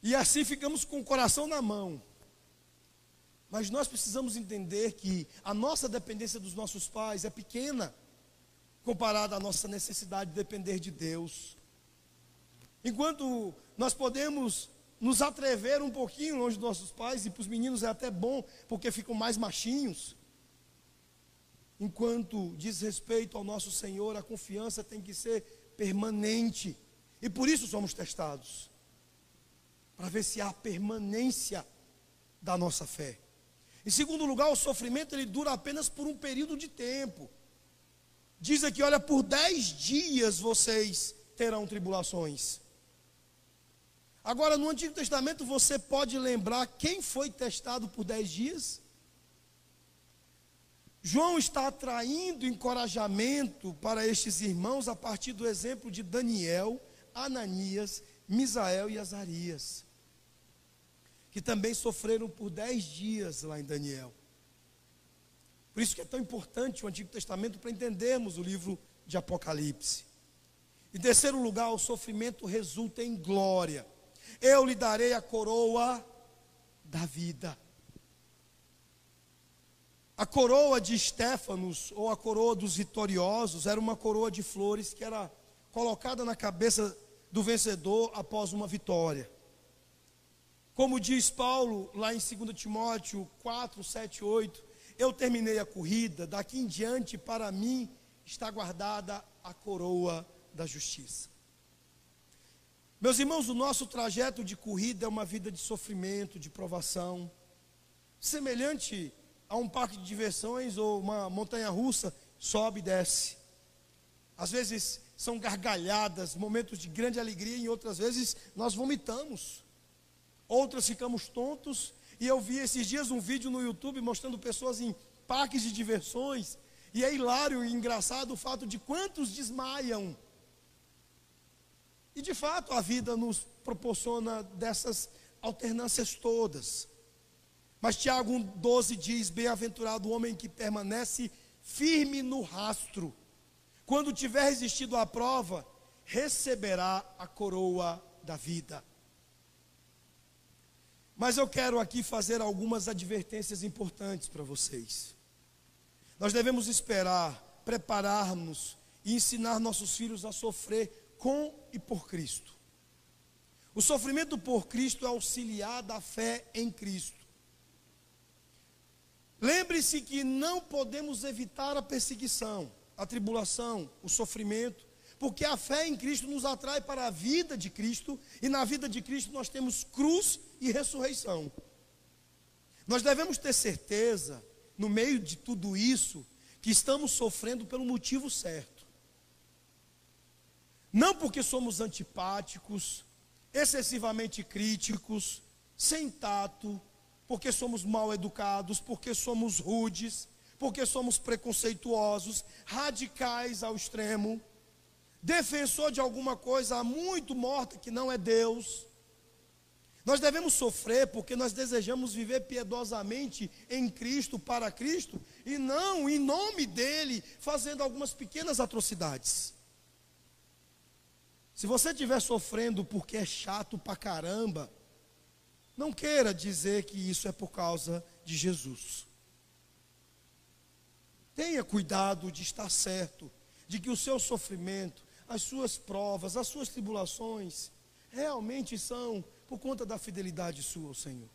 E assim ficamos com o coração na mão. Mas nós precisamos entender que a nossa dependência dos nossos pais é pequena, comparada à nossa necessidade de depender de Deus. Enquanto nós podemos nos atrever um pouquinho longe dos nossos pais, e para os meninos é até bom, porque ficam mais machinhos. Enquanto diz respeito ao nosso Senhor, a confiança tem que ser permanente. E por isso somos testados, para ver se há permanência da nossa fé. Em segundo lugar, o sofrimento ele dura apenas por um período de tempo. Diz aqui, olha, por 10 dias vocês terão tribulações. Agora, no Antigo Testamento, você pode lembrar quem foi testado por 10 dias? João está atraindo encorajamento para estes irmãos a partir do exemplo de Daniel, Ananias, Misael e Azarias, que também sofreram por 10 dias lá em Daniel. Por isso que é tão importante o Antigo Testamento para entendermos o livro de Apocalipse. Em terceiro lugar, o sofrimento resulta em glória. Eu lhe darei a coroa da vida. A coroa de Estéfanos, ou a coroa dos vitoriosos, era uma coroa de flores que era colocada na cabeça do vencedor após uma vitória. Como diz Paulo lá em 2 Timóteo 4, 7, 8, eu terminei a corrida, daqui em diante para mim está guardada a coroa da justiça. Meus irmãos, o nosso trajeto de corrida é uma vida de sofrimento, de provação, semelhante a um parque de diversões ou uma montanha-russa, sobe e desce. Às vezes são gargalhadas, momentos de grande alegria, e outras vezes nós vomitamos. Outras ficamos tontos, e eu vi esses dias um vídeo no YouTube mostrando pessoas em parques de diversões, e é hilário e engraçado o fato de quantos desmaiam. E de fato a vida nos proporciona dessas alternâncias todas. Mas Tiago 1,12 diz: bem-aventurado o homem que permanece firme no rastro. Quando tiver resistido à prova, receberá a coroa da vida. Mas eu quero aqui fazer algumas advertências importantes para vocês. Nós devemos esperar, preparar-nos e ensinar nossos filhos a sofrer com e por Cristo. O sofrimento por Cristo é auxiliar da fé em Cristo. Lembre-se que não podemos evitar a perseguição, a tribulação, o sofrimento, porque a fé em Cristo nos atrai para a vida de Cristo, e na vida de Cristo nós temos cruz e ressurreição. Nós devemos ter certeza, no meio de tudo isso, que estamos sofrendo pelo motivo certo. Não porque somos antipáticos, excessivamente críticos, sem tato, porque somos mal educados, porque somos rudes, porque somos preconceituosos, radicais ao extremo, defensor de alguma coisa muito morta que não é Deus. Nós devemos sofrer porque nós desejamos viver piedosamente em Cristo, para Cristo, e não em nome dele, fazendo algumas pequenas atrocidades. Se você estiver sofrendo porque é chato pra caramba, não queira dizer que isso é por causa de Jesus. Tenha cuidado de estar certo, de que o seu sofrimento, as suas provas, as suas tribulações, realmente são por conta da fidelidade sua ao Senhor.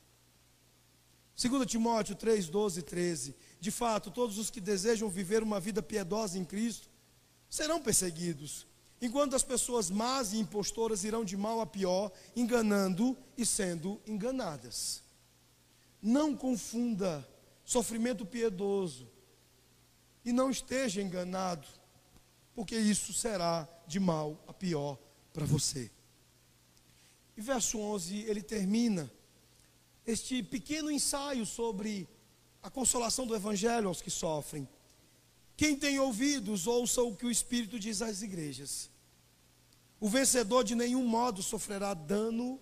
2 Timóteo 3, 12 e 13. De fato, todos os que desejam viver uma vida piedosa em Cristo serão perseguidos, enquanto as pessoas más e impostoras irão de mal a pior, enganando e sendo enganadas. Não confunda sofrimento piedoso e não esteja enganado, porque isso será de mal a pior para você. E verso 11, ele termina este pequeno ensaio sobre a consolação do Evangelho aos que sofrem. Quem tem ouvidos, ouça o que o Espírito diz às igrejas. O vencedor de nenhum modo sofrerá dano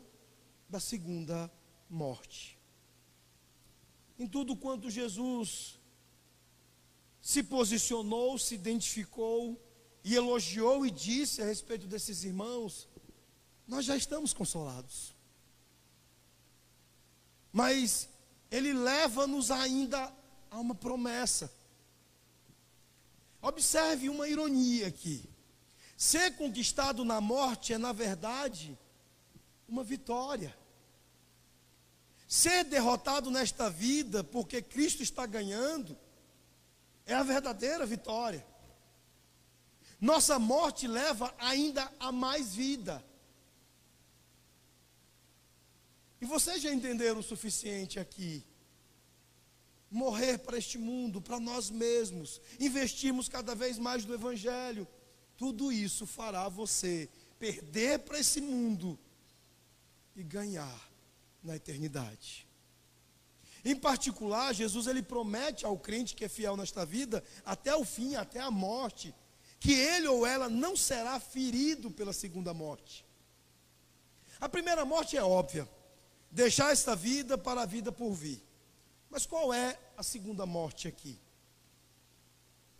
da segunda morte. Em tudo quanto Jesus se posicionou, se identificou e elogiou e disse a respeito desses irmãos, nós já estamos consolados. Mas ele leva-nos ainda a uma promessa. Observe uma ironia aqui. Ser conquistado na morte é, na verdade, uma vitória. Ser derrotado nesta vida, porque Cristo está ganhando, é a verdadeira vitória. Nossa morte leva ainda a mais vida. E vocês já entenderam o suficiente aqui. Morrer para este mundo, para nós mesmos, investirmos cada vez mais no Evangelho. Tudo isso fará você perder para esse mundo e ganhar na eternidade. Em particular, Jesus ele promete ao crente que é fiel nesta vida, até o fim, até a morte, que ele ou ela não será ferido pela segunda morte. A primeira morte é óbvia, deixar esta vida para a vida por vir. Mas qual é a segunda morte aqui?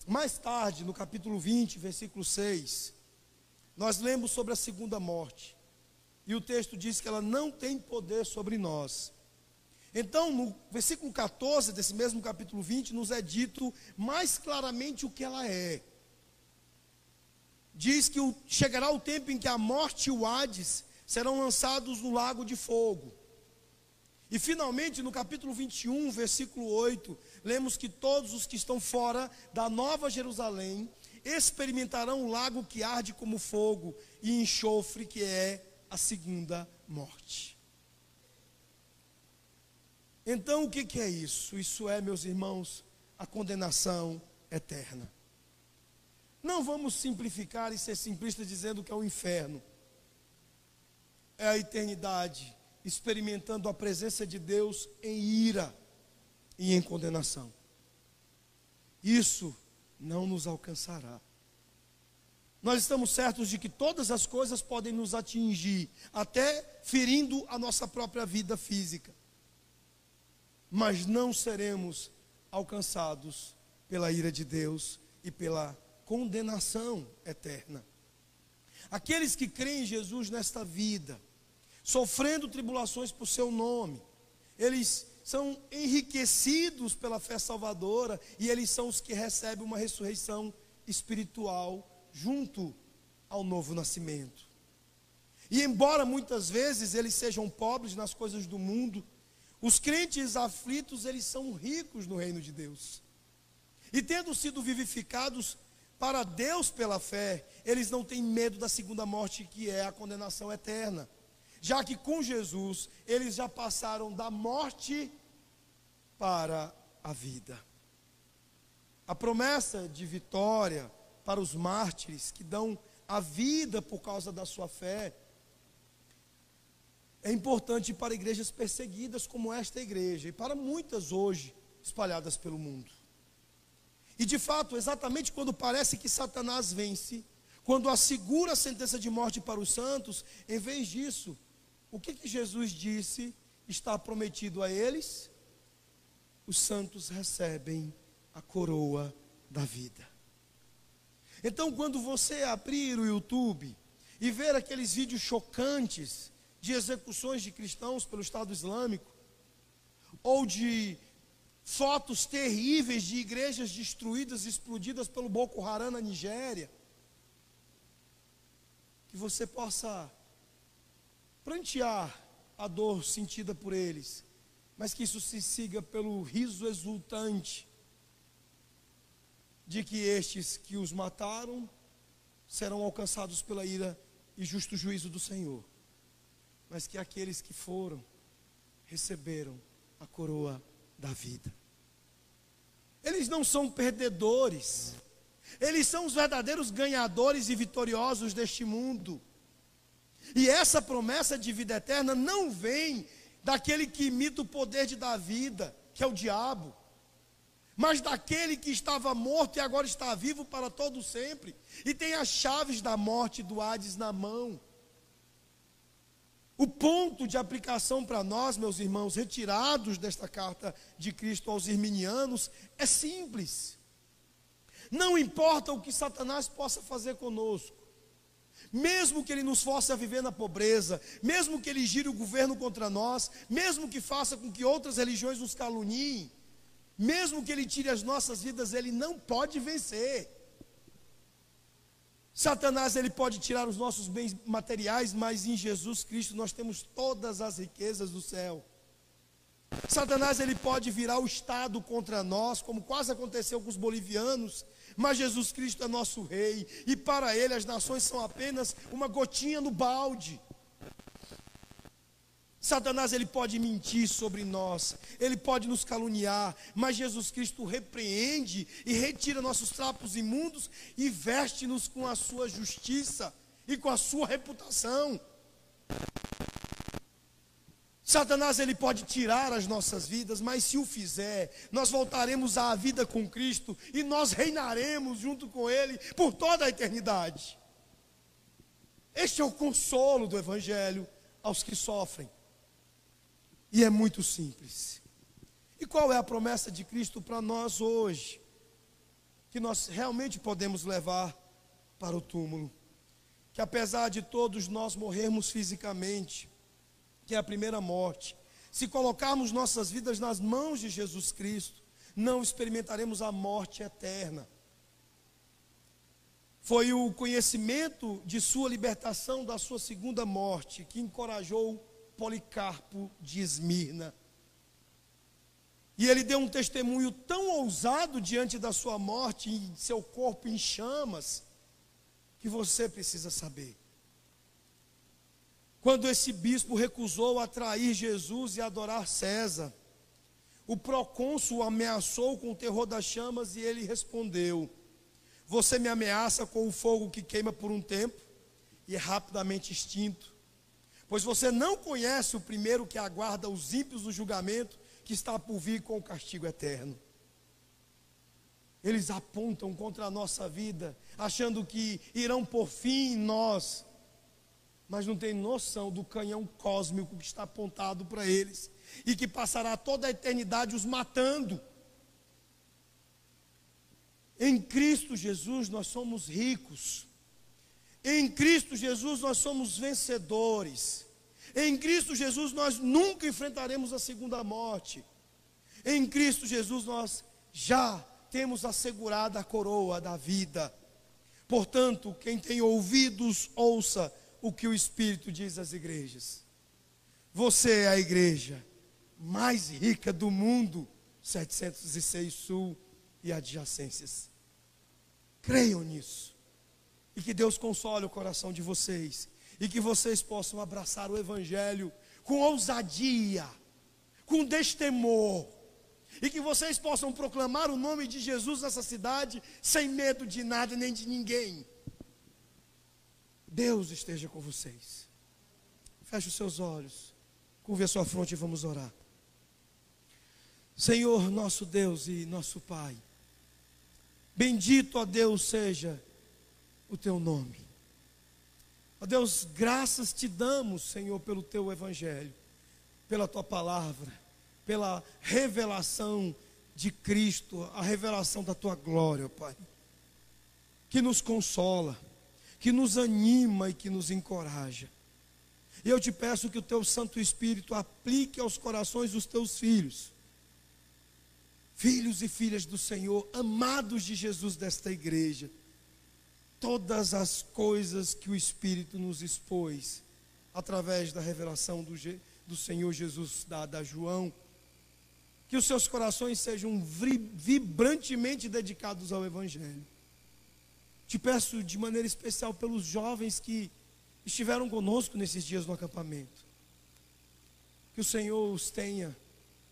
Mais tarde, no capítulo 20, versículo 6, nós lemos sobre a segunda morte. E o texto diz que ela não tem poder sobre nós. Então, no versículo 14 desse mesmo capítulo 20, nos é dito mais claramente o que ela é. Diz que chegará o tempo em que a morte e o Hades serão lançados no lago de fogo. E finalmente, no capítulo 21, versículo 8, lemos que todos os que estão fora da Nova Jerusalém experimentarão o lago que arde como fogo e enxofre, que é a segunda morte. Então, o que é isso? Isso é, meus irmãos, a condenação eterna. Não vamos simplificar e ser simplistas dizendo que é o inferno. É a eternidade, experimentando a presença de Deus em ira e em condenação. Isso não nos alcançará. Nós estamos certos de que todas as coisas podem nos atingir, até ferindo a nossa própria vida física. mas não seremos alcançados pela ira de Deus e pela condenação eterna. Aqueles que creem em Jesus nesta vida, sofrendo tribulações por seu nome, eles são enriquecidos pela fé salvadora e eles são os que recebem uma ressurreição espiritual junto ao novo nascimento. E embora muitas vezes eles sejam pobres nas coisas do mundo, os crentes aflitos, eles são ricos no reino de Deus. E tendo sido vivificados para Deus pela fé, eles não têm medo da segunda morte, que é a condenação eterna. Já que com Jesus, eles já passaram da morte para a vida. A promessa de vitória para os mártires que dão a vida por causa da sua fé é importante para igrejas perseguidas como esta igreja e para muitas hoje espalhadas pelo mundo. E de fato, exatamente quando parece que Satanás vence, quando assegura a sentença de morte para os santos, em vez disso, o que Jesus disse está prometido a eles? Os santos recebem a coroa da vida. Então, quando você abrir o YouTube e ver aqueles vídeos chocantes de execuções de cristãos pelo Estado Islâmico, ou de fotos terríveis de igrejas destruídas, explodidas pelo Boko Haram na Nigéria, que você possa prantear a dor sentida por eles, mas que isso se siga pelo riso exultante de que estes que os mataram serão alcançados pela ira e justo juízo do Senhor, mas que aqueles que foram receberam a coroa da vida. Eles não são perdedores, eles são os verdadeiros ganhadores e vitoriosos deste mundo. E essa promessa de vida eterna não vem daquele que imita o poder de dar vida, que é o diabo, mas daquele que estava morto e agora está vivo para todo sempre, e tem as chaves da morte e do Hades na mão. O ponto de aplicação para nós, meus irmãos, retirados desta carta de Cristo aos Herminianos, é simples. Não importa o que Satanás possa fazer conosco, mesmo que ele nos force a viver na pobreza, mesmo que ele gire o governo contra nós, mesmo que faça com que outras religiões nos caluniem, mesmo que ele tire as nossas vidas, ele não pode vencer. Satanás, ele pode tirar os nossos bens materiais, mas em Jesus Cristo nós temos todas as riquezas do céu. Satanás, ele pode virar o Estado contra nós, como quase aconteceu com os bolivianos, mas Jesus Cristo é nosso rei, e para ele as nações são apenas uma gotinha no balde. Satanás, ele pode mentir sobre nós, ele pode nos caluniar, mas Jesus Cristo repreende e retira nossos trapos imundos e veste-nos com a sua justiça e com a sua reputação. Satanás, ele pode tirar as nossas vidas, mas se o fizer, nós voltaremos à vida com Cristo e nós reinaremos junto com ele por toda a eternidade. Este é o consolo do Evangelho aos que sofrem. E é muito simples. E qual é a promessa de Cristo para nós hoje? Que nós realmente podemos levar para o túmulo. Que apesar de todos nós morrermos fisicamente, que é a primeira morte, se colocarmos nossas vidas nas mãos de Jesus Cristo, não experimentaremos a morte eterna. Foi o conhecimento de sua libertação da sua segunda morte que encorajou Policarpo de Esmirna. E ele deu um testemunho tão ousado diante da sua morte, e seu corpo em chamas, que você precisa saber. Quando esse bispo recusou a trair Jesus e adorar César, o procônsul o ameaçou com o terror das chamas e ele respondeu: você me ameaça com o fogo que queima por um tempo e é rapidamente extinto, pois você não conhece o primeiro que aguarda os ímpios do julgamento, que está por vir com o castigo eterno. Eles apontam contra a nossa vida, achando que irão por fim em nós, mas não tem noção do canhão cósmico que está apontado para eles e que passará toda a eternidade os matando. Em Cristo Jesus nós somos ricos. Em Cristo Jesus nós somos vencedores. Em Cristo Jesus nós nunca enfrentaremos a segunda morte. Em Cristo Jesus nós já temos assegurada a coroa da vida. Portanto, quem tem ouvidos, ouça o que o Espírito diz às igrejas. Você é a igreja mais rica do mundo, 706 Sul e adjacências. Creiam nisso. E que Deus console o coração de vocês. E que vocês possam abraçar o Evangelho com ousadia, com destemor. E que vocês possam proclamar o nome de Jesus nessa cidade sem medo de nada nem de ninguém. Deus esteja com vocês. Feche os seus olhos, curve a sua fronte e vamos orar. Senhor, nosso Deus e nosso Pai, bendito a Deus seja o teu nome. Ó Deus, graças te damos, Senhor, pelo teu evangelho, pela tua palavra, pela revelação de Cristo, a revelação da tua glória, Pai, que nos consola, que nos anima e que nos encoraja. E eu te peço que o teu Santo Espírito aplique aos corações dos teus filhos, filhos e filhas do Senhor, amados de Jesus desta igreja, todas as coisas que o Espírito nos expôs, através da revelação do Senhor Jesus dada a João, que os seus corações sejam vibrantemente dedicados ao Evangelho. Te peço de maneira especial pelos jovens que estiveram conosco nesses dias no acampamento, que o Senhor os tenha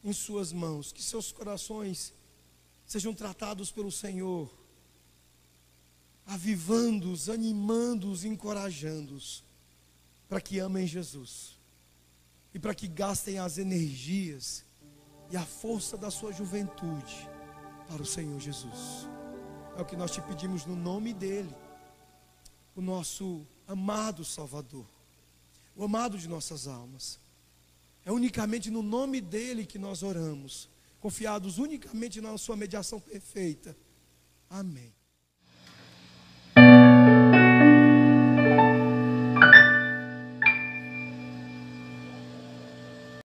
em suas mãos, que seus corações sejam tratados pelo Senhor, avivando-os, animando-os, encorajando-os, para que amem Jesus, e para que gastem as energias e a força da sua juventude para o Senhor Jesus. É o que nós te pedimos no nome dEle, o nosso amado Salvador, o amado de nossas almas. É unicamente no nome dEle que nós oramos, confiados unicamente na sua mediação perfeita. Amém.